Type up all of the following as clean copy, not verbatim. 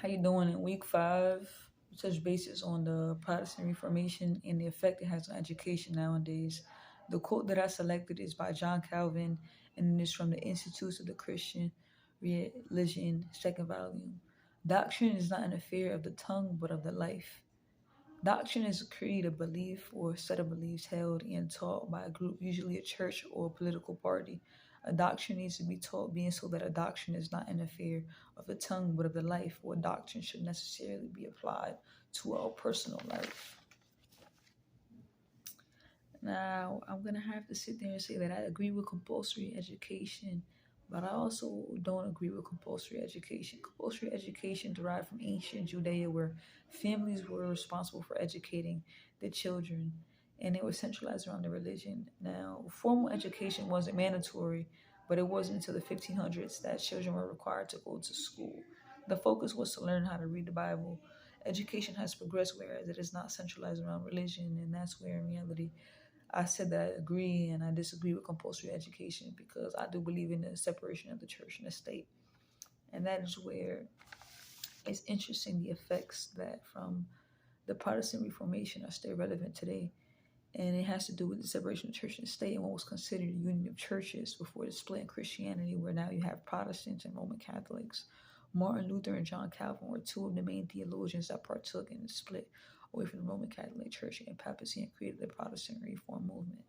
How you doing in week 5? We touch bases on the Protestant Reformation and the effect it has on education nowadays. The quote that I selected is by John Calvin, and it is from the Institutes of the Christian Religion, second volume. Doctrine is not an affair of the tongue, but of the life. Doctrine is a creed, a belief, or a set of beliefs held and taught by a group, usually a church or a political party. A doctrine needs to be taught, being so that a doctrine is not an affair of the tongue, but of the life, or a doctrine should necessarily be applied to our personal life. Now, I'm going to have to sit there and say that I agree with compulsory education, but I also don't agree with compulsory education. Compulsory education derived from ancient Judea, where families were responsible for educating the children and they were centralized around the religion. Now, formal education wasn't mandatory, but it wasn't until the 1500s that children were required to go to school. The focus was to learn how to read the Bible. Education has progressed, whereas it is not centralized around religion, and that's where in reality I said that I agree and I disagree with compulsory education because I do believe in the separation of the church and the state. And that is where it's interesting the effects that from the Protestant Reformation are still relevant today. And it has to do with the separation of church and state and what was considered a union of churches before the split in Christianity, where now you have Protestants and Roman Catholics. Martin Luther and John Calvin were two of the main theologians that partook in the split away from the Roman Catholic Church and papacy and created the Protestant Reform movement.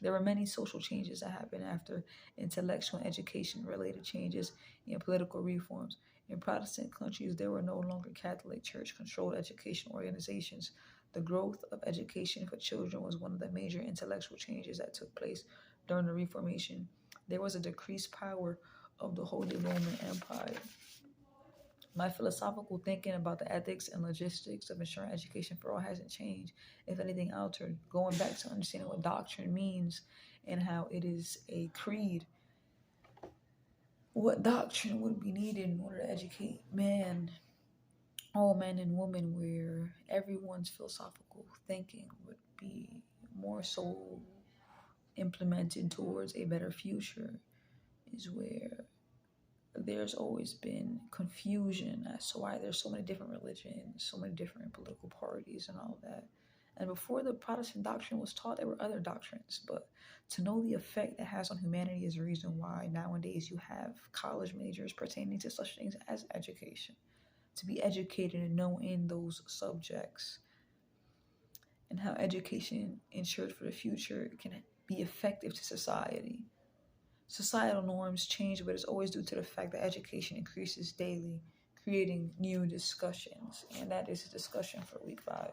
There were many social changes that happened after intellectual and education related changes and political reforms. In Protestant countries, there were no longer Catholic Church controlled education organizations. The growth of education for children was one of the major intellectual changes that took place during the Reformation. There was a decreased power of the Holy Roman Empire. My philosophical thinking about the ethics and logistics of ensuring education for all hasn't changed, if anything altered, going back to understanding what doctrine means and how it is a creed. What doctrine would be needed in order to educate man, all men and women, where everyone's philosophical thinking would be more so implemented towards a better future, is where there's always been confusion as to why there's so many different religions, so many different political parties, and all that. And before the Protestant doctrine was taught, there were other doctrines. But to know the effect it has on humanity is the reason why nowadays you have college majors pertaining to such things as education. To be educated and know in those subjects and how education ensured for the future can be effective to society. Societal norms change, but it's always due to the fact that education increases daily, creating new discussions. And that is a discussion for week 5.